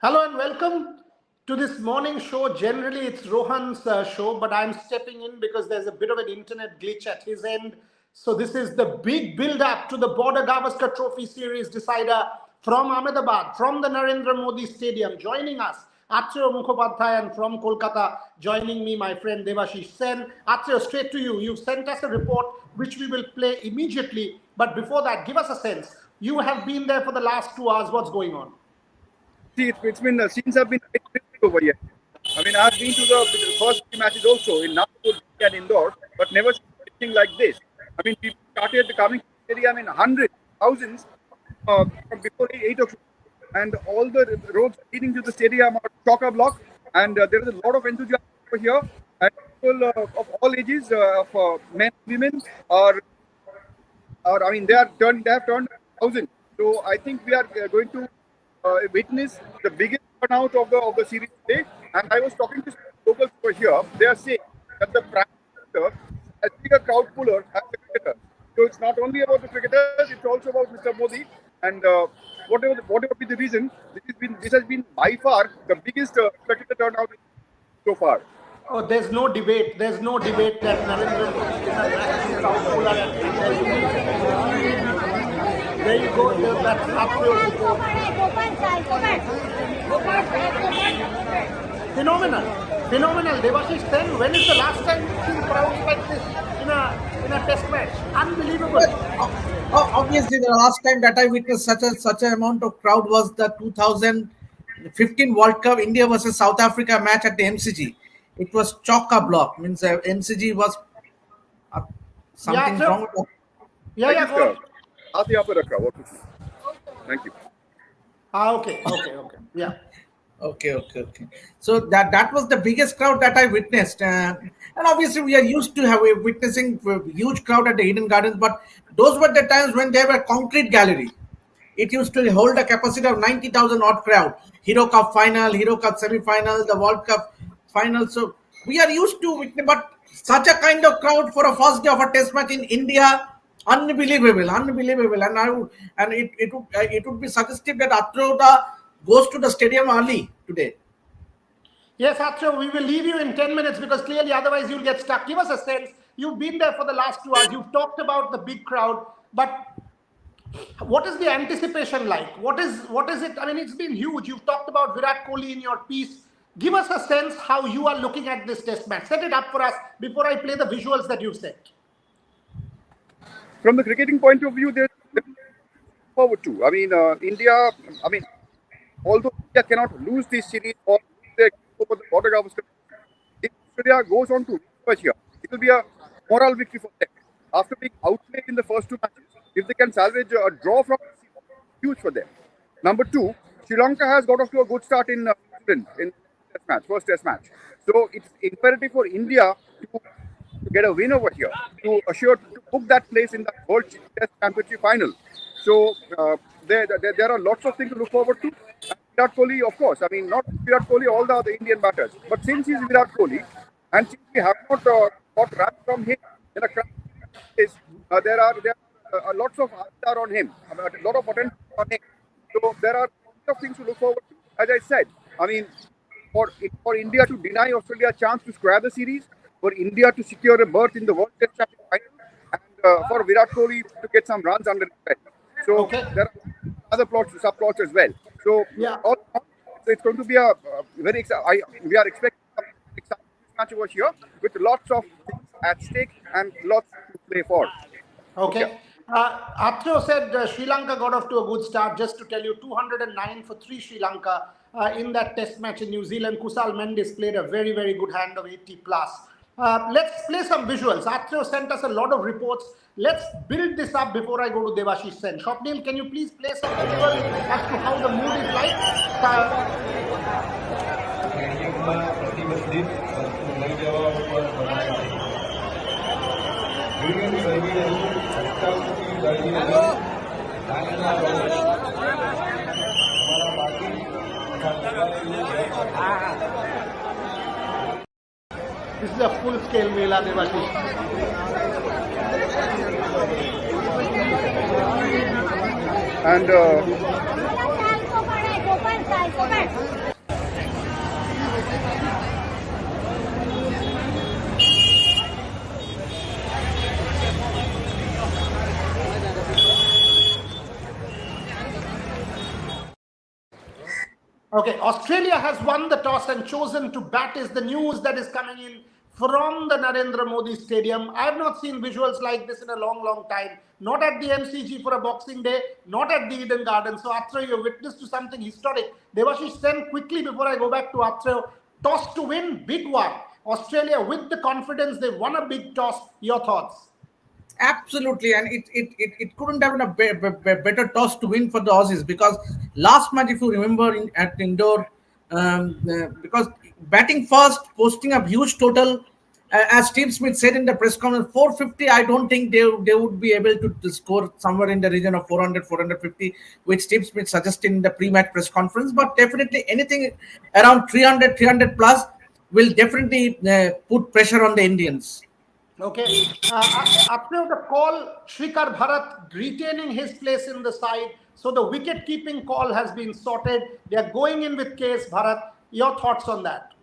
Hello and welcome to this morning show. Generally, it's Rohan's show, but I'm stepping in because there's a bit of an internet glitch at his end. So, this is the big build up to the Border Gavaskar Trophy Series decider from Ahmedabad, from the Narendra Modi Stadium. Joining us, Atreyo Mukhopadhyay, and from Kolkata, joining me, my friend Devashish Sen. Atreyo, straight to you. You've sent us a report which we will play immediately. But before that, give us a sense. You have been there for the last 2 hours. What's going on? See, it's been scenes have been very different over here. I mean, I've been to the first three matches also in Nagpur and Indore, but never seen anything like this. I mean, people started coming to the stadium in hundreds, thousands from before 8 o'clock, and all the roads leading to the stadium are chock-a-block, and there is a lot of enthusiasm over here. And people of all ages, of men, women, are I mean, they have turned thousands. So I think we are going to witness the biggest turnout of the series today. And I was talking to some locals over here. They are saying that the prime minister has been a crowd puller as a cricketer. So it's not only about the cricketers; it's also about Mr. Modi. And whatever be the reason, this has been by far the biggest cricketer turnout so far. Oh, there's no debate. There's no debate that Narendra Modi is a massive crowd puller. There you go. That's Atreyo's report. Phenomenal. Devashish Sen, when is the last time you've seen crowds like this in a test match? Unbelievable. Obviously, the last time that I witnessed such an amount of crowd was the 2015 World Cup India versus South Africa match at the MCG. It was chock-a-block. Means MCG was something wrong. Yeah, go on. Thank you. Okay. Yeah. Okay. So that was the biggest crowd that I witnessed, and obviously we are used to witnessing huge crowd at the Eden Gardens, but those were the times when there were concrete gallery. It used to hold a capacity of 90,000 odd crowd. Hero Cup final, Hero Cup semi-final, the World Cup final. So we are used to witness, but such a kind of crowd for a first day of a test match in India. Unbelievable, and it would be suggestive that Atreyo goes to the stadium early today. Yes, Atreyo, we will leave you in 10 minutes because clearly otherwise you'll get stuck. Give us a sense. You've been there for the last 2 hours. You've talked about the big crowd, but what is the anticipation like? What is it? I mean, it's been huge. You've talked about Virat Kohli in your piece. Give us a sense how you are looking at this test match. Set it up for us before I play the visuals that you've sent. From the cricketing point of view, there's forward to. I mean, India. I mean, although India cannot lose this series or they go for the Border Gavaskar, if Australia goes on to win here, it will be a moral victory for them. After being outplayed in the first two matches, if they can salvage a draw from the series, huge for them. Number two, Sri Lanka has got off to a good start in first test match. So it's imperative for India to get a win over here to book that place in the World Test Championship final. So there are lots of things to look forward to. Virat Kohli, of course. I mean, not Virat Kohli, all the other Indian batters, but since he's Virat Kohli, and since we have not got run from him in a crowd, there are lots of eyes on him, a lot of attention on him. So there are lots of things to look forward to. As I said, I mean, for India to deny Australia a chance to square the series, for India to secure a berth in the World Test Championship final, and for Virat Kohli to get some runs under his belt. So there are other subplots as well. So it's going to be a very exciting. We are expecting some exciting match over here with lots of things at stake and lots to play for. Okay. Atreyo said Sri Lanka got off to a good start. Just to tell you, 209 for 3 Sri Lanka in that test match in New Zealand. Kusal Mendis played a very, very good hand of 80 plus. Let's play some visuals. Atreyo sent us a lot of reports. Let's build this up before I go to Devashish Sen. Shopnil, can you please play some visuals as to how the mood is like? This is a full-scale Mela, Devashish. And Okay, Australia has won the toss and chosen to bat is the news that is coming in from the Narendra Modi Stadium. I have not seen visuals like this in a long, long time. Not at the MCG for a Boxing Day, not at the Eden Garden. So, Athrev, you're witness to something historic. Devashish, then quickly before I go back to Athrev, toss to win, big one. Australia with the confidence, they won a big toss. Your thoughts? Absolutely, and it couldn't have been a better toss to win for the Aussies, because last match, if you remember, at indoor, because batting first, posting a huge total, as Steve Smith said in the press conference, 450. I don't think they would be able to score somewhere in the region of 400, 450, which Steve Smith suggested in the pre-match press conference. But definitely anything around 300, 300 plus will definitely put pressure on the Indians. Okay. After the call, Shrikar Bharat retaining his place in the side. So the wicket keeping call has been sorted. They are going in with KS Bharat. Your thoughts on that?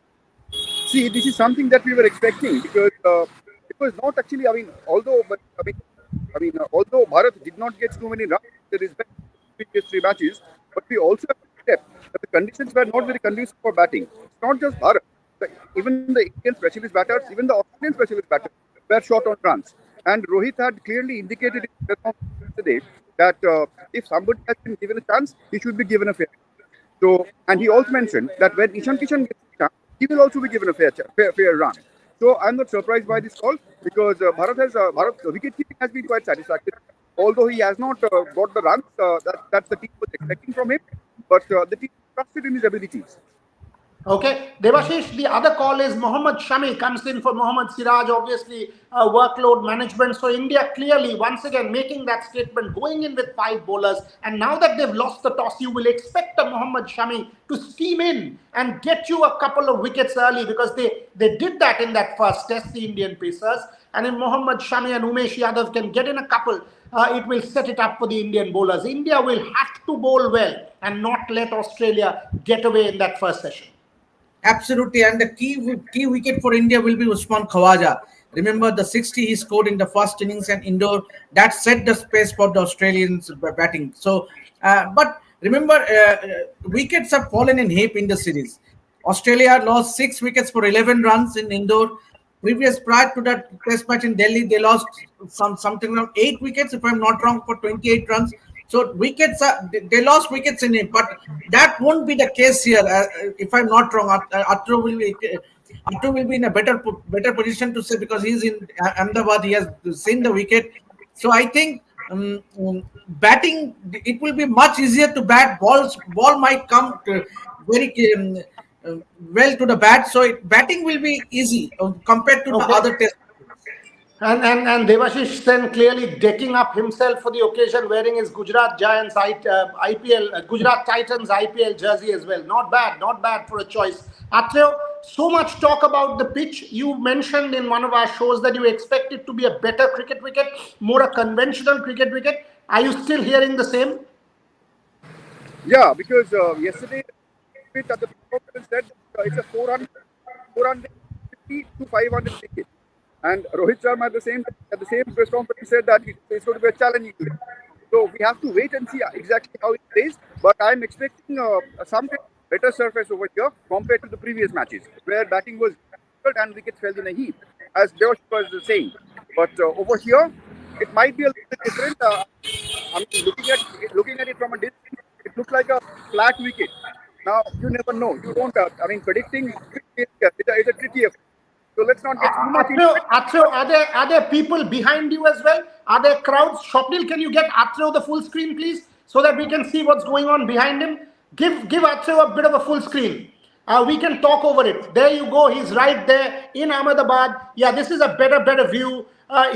See, this is something that we were expecting, because it was not actually. Although Bharat did not get too many runs with respect to the previous three matches, but we also have to accept that the conditions were not very conducive for batting. It's not just Bharat. Even the Indian specialist batters, even the Australian specialist batters were short on runs. And Rohit had clearly indicated in the yesterday that if somebody has been given a chance, he should be given a fair. So, and he also mentioned that when Ishan Kishan gets a chance, he will also be given a fair run. So I'm not surprised by this call, because Bharat's wicket keeping has been quite satisfactory. Although he has not got the runs that the team was expecting from him, but the team trusted in his abilities. Okay, Devashish, the other call is Mohammad Shami comes in for Mohammad Siraj, obviously workload management. So India clearly, once again, making that statement, going in with 5 bowlers. And now that they've lost the toss, you will expect a Mohammad Shami to steam in and get you a couple of wickets early, because they did that in that first test, the Indian pacers. And if Mohammad Shami and Umesh Yadav can get in a couple, it will set it up for the Indian bowlers. India will have to bowl well and not let Australia get away in that first session. Absolutely, and the key wicket for India will be Usman Khawaja. Remember the 60 he scored in the first innings and indoor, that set the pace for the Australians batting. So, but remember, wickets have fallen in heap in the series. Australia lost 6 wickets for 11 runs in indoor. Prior to that test match in Delhi, they lost something around 8 wickets, if I'm not wrong, for 28 runs. So they lost wickets in it, but that won't be the case here. If I'm not wrong, Athrev will be in a better position to say, because he's in Ahmedabad. He has seen the wicket. So I think batting, it will be much easier to bat. Ball might come very well to the bat. So batting will be easy compared to the other tests. And Devashish Sen clearly decking up himself for the occasion, wearing his Gujarat Giants Gujarat Titans IPL jersey as well. Not bad for a choice. Athrev, so much talk about the pitch. You mentioned in one of our shows that you expect it to be a better cricket wicket, more a conventional cricket wicket. Are you still hearing the same? Yeah, because yesterday at the conference said it's a 450 to 500 wicket. And Rohit Sharma at the same press conference said that it's going to be a challenging game. So we have to wait and see exactly how it plays. But I'm expecting some better surface over here compared to the previous matches, where batting was difficult and wickets fell in a heap, as Josh was saying. But over here, it might be a little bit different. Looking at it from a distance, it looks like a flat wicket. Now you never know. You don't. Predicting is a tricky affair. So let's not get too much into it. Athrev, are there people behind you as well? Are there crowds? Shopnil, can you get Athrev the full screen, please, so that we can see what's going on behind him? Give Athrev a bit of a full screen. We can talk over it. There you go. He's right there in Ahmedabad. Yeah, this is a better view.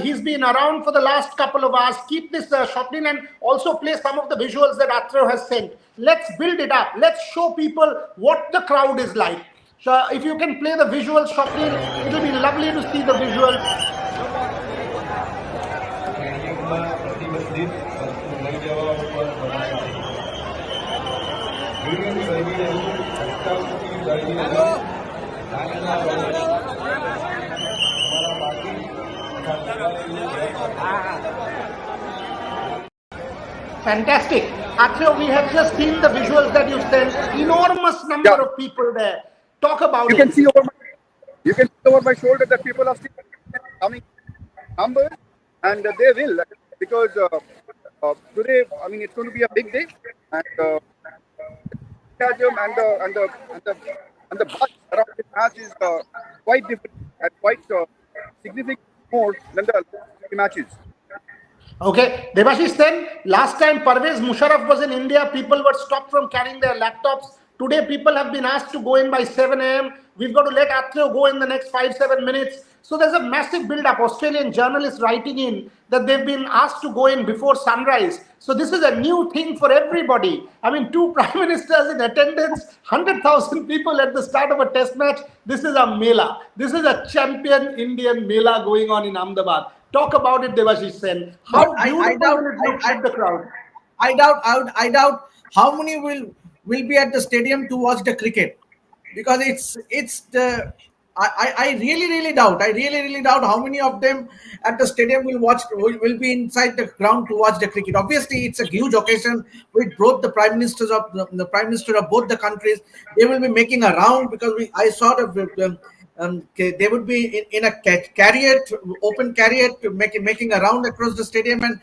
He's been around for the last couple of hours. Keep this, Shopnil, and also play some of the visuals that Athrev has sent. Let's build it up. Let's show people what the crowd is like. So if you can play the visuals, Shopnil, it will be lovely to see the visuals. Fantastic. Athreya, we have just seen the visuals that you've sent. Enormous number of people there. Talk about You it. can see over my shoulder that people are still coming numbers, and they will, because today, I mean, it's going to be a big day, and stadium and the buzz around this match is quite different and quite significant more than the matches. Okay, Debashish, then last time Parvez Musharraf was in India, people were stopped from carrying their laptops. Today, people have been asked to go in by 7 a.m. We've got to let Athreya go in the next 5-7 minutes. So there's a massive build-up. Australian journalists writing in that they've been asked to go in before sunrise. So this is a new thing for everybody. I mean, 2 prime ministers in attendance, 100,000 people at the start of a test match. This is a mela. This is a champion Indian mela going on in Ahmedabad. Talk about it, Debashish Sen. How beautiful will it look at the crowd? I doubt how many will be at the stadium to watch the cricket, because it's the I really doubt. I really doubt how many of them at the stadium will be inside the ground to watch the cricket. Obviously, it's a huge occasion with both the prime ministers of the prime minister of both the countries. They will be making a round, because I saw they would be in a chariot, open chariot, making a round across the stadium, and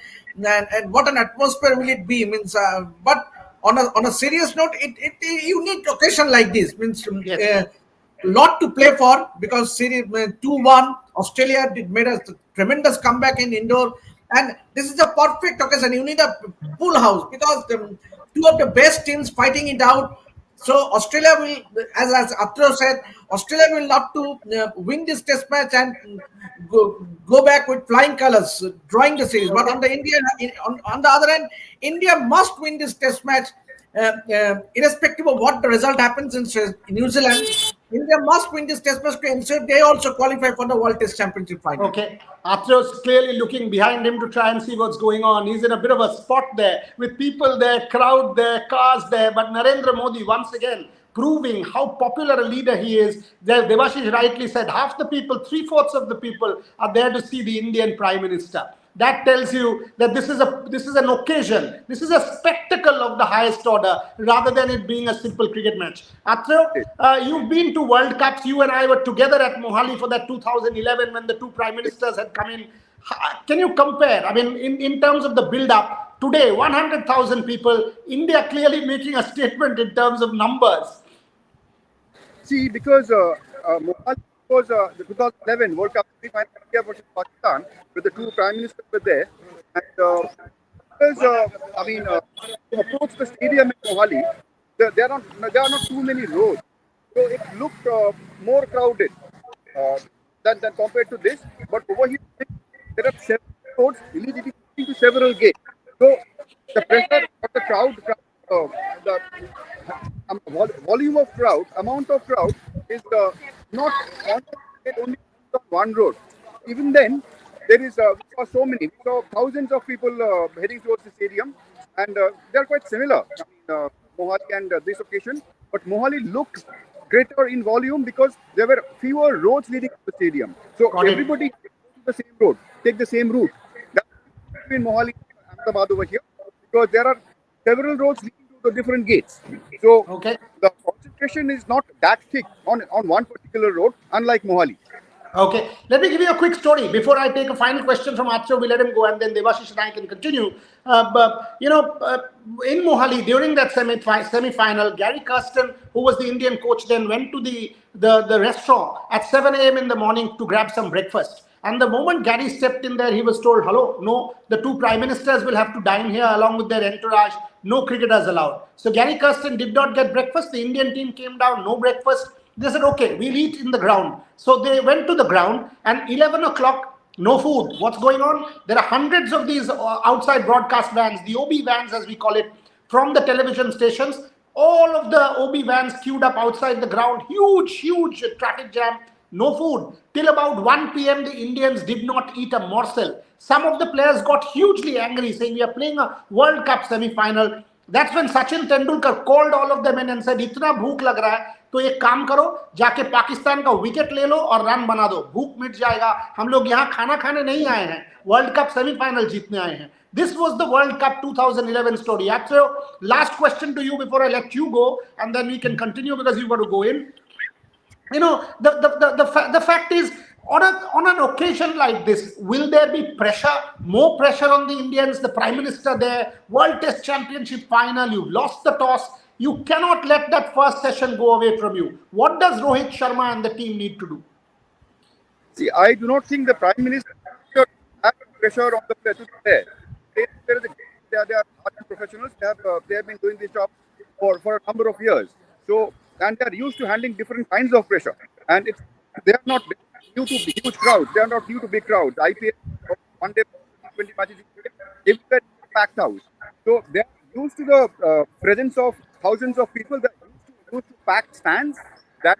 what an atmosphere will it be? Means, but on a serious note, it unique occasion like this means. Yes. Lot to play for, because series 2-1 Australia made a tremendous comeback in indoor, and this is a perfect occasion. You need a full house, because 2 of the best teams fighting it out. So Australia will, as Athreya said, Australia will love to win this test match and go back with flying colors, drawing the series. But on the other end, India must win this test match, irrespective of what the result happens in New Zealand. India must win this test match to ensure they also qualify for the World Test Championship final. Okay. Athreya's clearly looking behind him to try and see what's going on. He's in a bit of a spot there, with people there, crowd there, cars there. But Narendra Modi, once again, proving how popular a leader he is. Debashish rightly said, half the people, 3/4 of the people are there to see the Indian Prime Minister. That tells you that this is an occasion. This is a spectacle of the highest order, rather than it being a simple cricket match. Athreya, you've been to World Cups. You and I were together at Mohali for that 2011 when the 2 prime ministers had come in. Can you compare? I mean, in terms of the build-up, today 100,000 people. India clearly making a statement in terms of numbers. See, because Mohali was the 2011 World Cup semi-final, India versus Pakistan, with the 2 prime ministers were there, and because to approach the stadium in Mohali, there are not too many roads, so it looked more crowded than compared to this. But over here, there are several roads leading to several gates. So the pressure of the crowd, the volume of crowd, amount of crowd is not concentrated only on one road. Even then, there is we saw so many. We saw thousands of people heading towards the stadium, and they are quite similar. Mohali and this occasion, but Mohali looked greater in volume because there were fewer roads leading to the stadium. So everybody takes the same road, take the same route. That's between Mohali and Ahmedabad over here, because there are several roads leading to the different gates. So the concentration is not that thick on one particular road, unlike Mohali. Okay, let me give you a quick story before I take a final question from Athreya. We let him go, and then Debashish and I can continue. In Mohali, during that semi-final, Gary Kirsten, who was the Indian coach then, went to the restaurant at 7 a.m. in the morning to grab some breakfast. And the moment Gary stepped in there, he was told, hello, no, the 2 prime ministers will have to dine here along with their entourage. No cricketers allowed. So Gary Kirsten did not get breakfast. The Indian team came down, no breakfast. They said, okay, we'll eat in the ground. So they went to the ground, and 11 o'clock, no food. What's going on? There are hundreds of these outside broadcast vans, the OB vans as we call it, from the television stations. All of the OB vans queued up outside the ground. Huge traffic jam. No food. Till about 1 p.m., the Indians did not eat a morsel. Some of the players got hugely angry, saying we are playing a World Cup semi-final. That's when Sachin Tendulkar called all of them in and said, इतना भूख लग रहा है तो एक काम करो, जाके पाकिस्तान का विकेट ले लो और रन बना दो, भूख मिट जाएगा, हम लोग यहाँ खाना खाने नहीं आए हैं, वर्ल्ड कप सेमीफाइनल जीतने आए हैं. This was the World Cup 2011 story. Yatro, last question to you before I let you go, and then we can continue because you've got to go in. You know, the fact is, on an occasion like this, will there be pressure, more pressure on the Indians? The Prime Minister there, World Test Championship final, you lost the toss. You cannot let that first session go away from you. What does Rohit Sharma and the team need to do? See, I do not think the Prime Minister has pressure on the player. They are professionals. They have been doing this job for a number of years. So, and they are used to handling different kinds of pressure. And they are not new to huge crowds. They are not new to big crowds. IPL, one day, 20 matches, everywhere packed house. So they are used to the presence of thousands of people. They are used to packed stands. That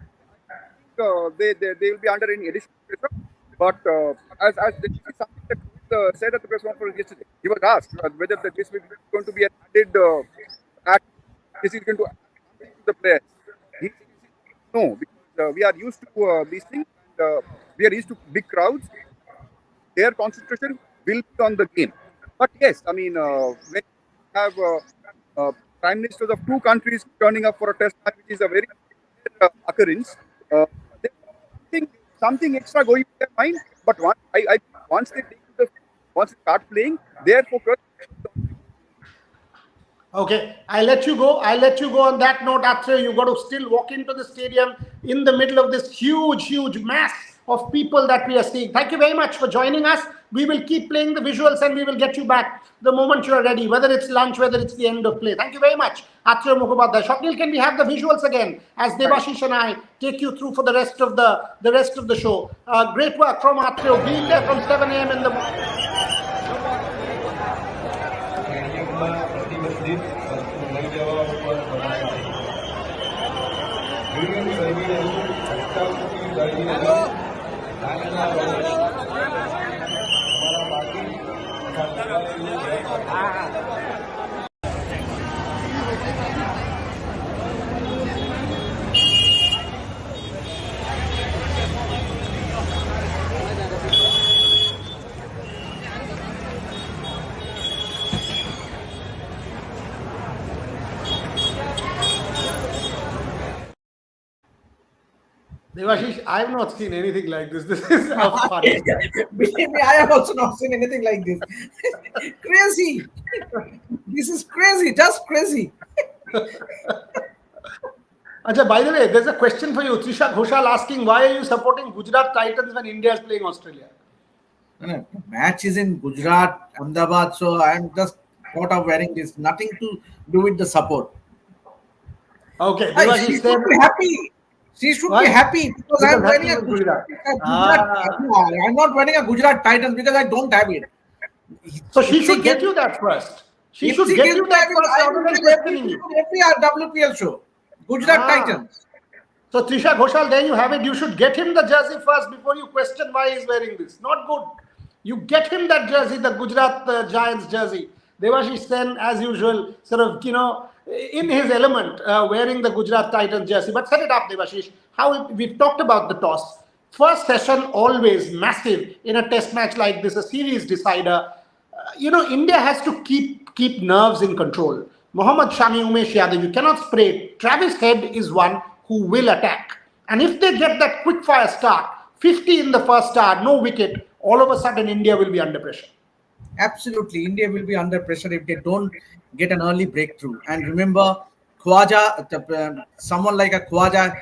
they will be under any additional pressure. But as something that said at the press conference yesterday, he was asked whether this is going to be an added this is going to add to the players. He said no, because we are used to these things. We are used to big crowds. Their concentration will be on the game. But yes, I mean, when you have prime ministers of two countries turning up for a test match, which is a very rare occurrence, something extra going in their mind. But once they start playing, their focus. Okay, I'll let you go. I'll let you go on that note. After you got to still walk into the stadium in the middle of this huge mass of people that we are seeing. Thank you very much for joining us. We will keep playing the visuals and we will get you back the moment you are ready, whether it's lunch, whether it's the end of play. Thank you very much, Atre Mukhopadhyay. Shakil, can we have the visuals again as Debashish and I take you through for the rest of the show? Great work from Atre, being there from 7 a.m. in the morning. Devashish, I have not seen anything like this. This is fun. Believe me, I have also not seen anything like this. Crazy. This is crazy, just crazy. Acha, by the way, there's a question for you. Trisha Ghoshal asking, why are you supporting Gujarat Titans when India is playing Australia? No, the match is in Gujarat, Ahmedabad, so I am just thought of wearing this. Nothing to do with the support. Okay, She should be happy. She should be happy because I am wearing a Gujarat. I'm not wearing a Gujarat Titans because I don't have it. So she should get you that first. She should get you that first. Every WPL show, Gujarat Titans. So Trisha Ghoshal, there you have it. You should get him the jersey first before you question why he's wearing this. Not good. You get him that jersey, the Gujarat Giants jersey. Devashish Sen, as usual, sort of, in his element, wearing the Gujarat Titans jersey. But set it up, Devashish. How we've talked about the toss. First session always massive in a test match like this, a series decider. India has to keep nerves in control. Mohammad Shami, Umesh Yadav, you cannot spray. Travis Head is one who will attack. And if they get that quick fire start, 50 in the first start, no wicket, all of a sudden India will be under pressure. Absolutely, India will be under pressure if they don't get an early breakthrough. And remember, Khwaja, someone like a Khwaja,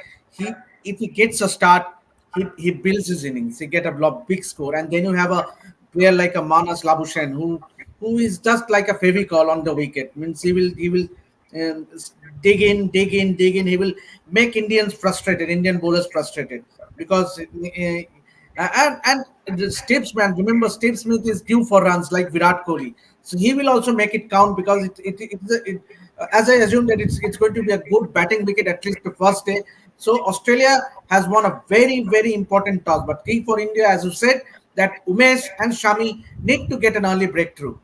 if he gets a start, he builds his innings. He get a big score, and then you have a player like a Manas Labuschagne who is just like a Fevicol on the wicket. Means he will dig in. He will make Indian bowlers frustrated because. And Steve Smith, remember, Steve Smith is due for runs like Virat Kohli. So he will also make it count because as I assume that it's going to be a good batting wicket at least the first day. So Australia has won a very, very important toss. But key for India, as you said, that Umesh and Shami need to get an early breakthrough.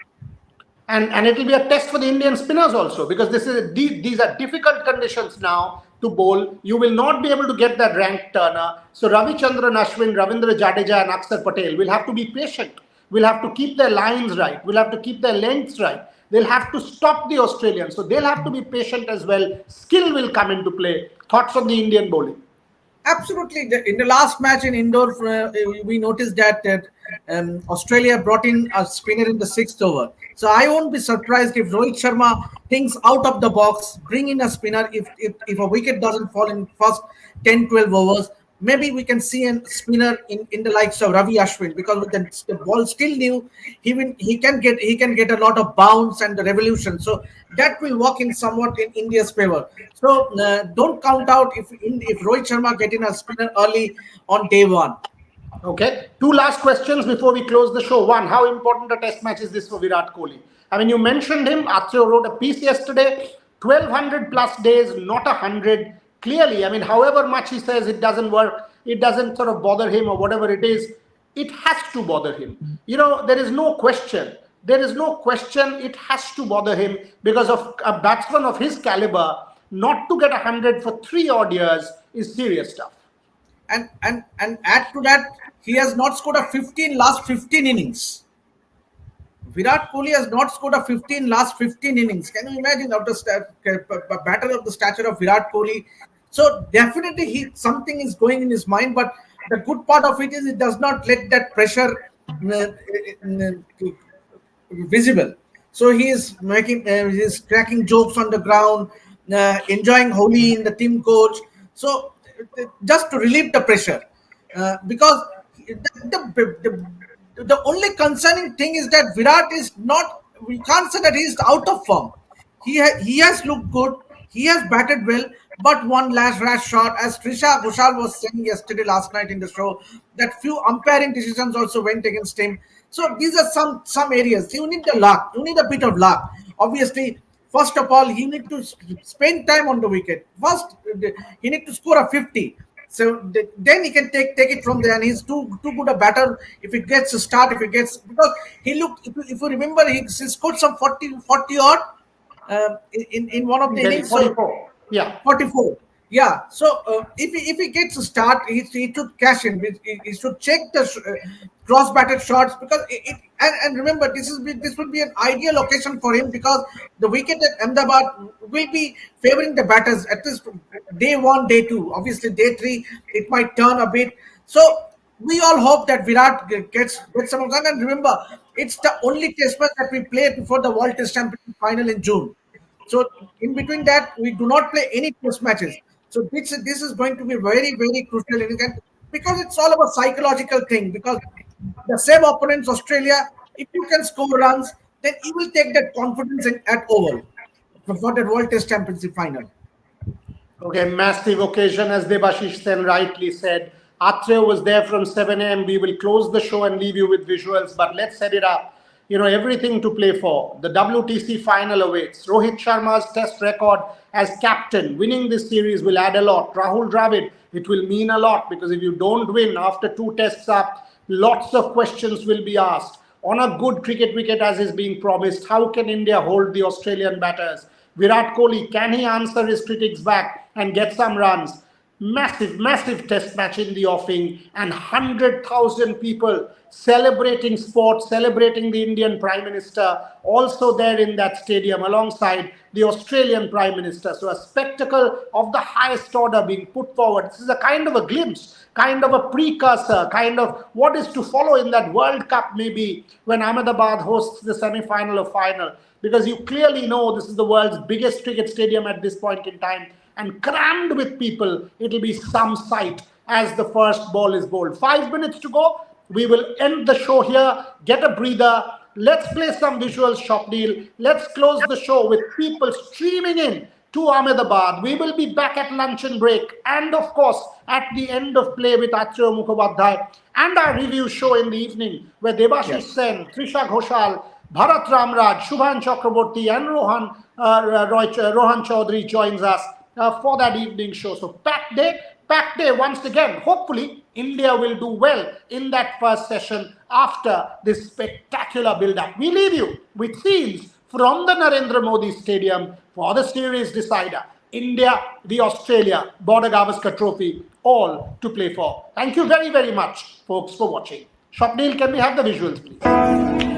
and it will be a test for the Indian spinners also, because these are difficult conditions now to bowl. You will not be able to get that ranked turner. So Ravichandran Ashwin, Ravindra Jadeja, and Akshar Patel will have to be patient. We'll have to keep their lines right. We'll have to keep their lengths right. They'll have to stop the Australians. So they'll have to be patient as well. Skill will come into play. Thoughts on the Indian bowling? Absolutely. In the last match in Indore, we noticed that Australia brought in a spinner in the sixth over. So I won't be surprised if Rohit Sharma thinks out of the box, bring in a spinner. If a wicket doesn't fall in first 10, 12 overs, maybe we can see a spinner in the likes of Ravi Ashwin, because with the ball still new, he can get a lot of bounce and the revolution. So that will work in somewhat in India's favor. So don't count out if Rohit Sharma get in a spinner early on day one. Okay. Two last questions before we close the show. One, how important a test match is this for Virat Kohli? I mean, you mentioned him. Atreo wrote a piece yesterday. 1,200 plus days, not 100. Clearly, I mean, however much he says it doesn't work, it doesn't sort of bother him or whatever it is, it has to bother him. You know, there is no question. There is no question it has to bother him, because of a batsman of his caliber, not to get 100 for 3 odd years is serious stuff. And add to that, he has not scored a 15 last 15 innings. Virat Kohli has not scored a 15 last 15 innings. Can you imagine a batter of the stature of Virat Kohli? So definitely something is going in his mind. But the good part of it is it does not let that pressure visible. So he is he's cracking jokes on the ground, enjoying Holi in the team coach. So just to relieve the pressure, because the only concerning thing is that Virat is not. We can't say that he is out of form. He has looked good. He has batted well, but one last rash shot, as Trisha Ghoshal was saying last night in the show, that few umpiring decisions also went against him. So these are some areas. You need the luck. You need a bit of luck. Obviously, first of all, he need to spend time on the wicket. First, he need to score a 50. So then he can take it from there, and he's too good a batter. If he gets a start, because he looked, if you remember, he scored some 40 odd in one of the innings. 44. Yeah. 44. Yeah. So if he gets a start, he should cash in. He should check the cross-batted shots, because and remember, this will be an ideal location for him, because the wicket at Ahmedabad will be favoring the batters at least day 1, day 2. Obviously, day 3 it might turn a bit. So we all hope that Virat gets some of that. And remember, it's the only test match that we play before the World Test Championship final in June. So in between that, we do not play any test matches. So this is going to be very, very crucial, because it's all about psychological thing. Because the same opponents, Australia, if you can score runs, then you will take that confidence at Oval for the World Test Championship final. Okay, massive occasion, as Debashish Sen rightly said. Atreo was there from 7 a.m. We will close the show and leave you with visuals, but let's set it up. You know, everything to play for. The WTC final awaits. Rohit Sharma's test record as captain, winning this series will add a lot. Rahul Dravid, it will mean a lot, because if you don't win after 2 tests up, lots of questions will be asked. On a good cricket wicket, as is being promised, how can India hold the Australian batters? Virat Kohli, can he answer his critics back and get some runs? Massive test match in the offing, and 100,000 people celebrating sport, celebrating the Indian Prime Minister, also there in that stadium alongside the Australian Prime Minister. So a spectacle of the highest order being put forward. This is a kind of a glimpse, kind of a precursor, kind of what is to follow in that World Cup, maybe when Ahmedabad hosts the semi-final or final, because you clearly know this is the world's biggest cricket stadium at this point in time, and crammed with people. It'll be some sight as the first ball is bowled. 5 minutes to go. We will end the show here. Get a breather. Let's play some visuals, Shopdeal. Let's close the show with people streaming in to Ahmedabad. We will be back at luncheon break, and of course at the end of play with Atreo Mukhopadhyay, and our review show in the evening where Debashish Sen, Trisha Ghoshal, Bharat Ramraj, Shubhan Chakraborty, and Rohan Chaudhary joins us for that evening show. So packed day once again. Hopefully India will do well in that first session after this spectacular build-up. We leave you with scenes from the Narendra Modi Stadium for the series decider. India v Australia, Border Gavaskar Trophy, all to play for. Thank you very, very much, folks, for watching. Shopnil, can we have the visuals, please?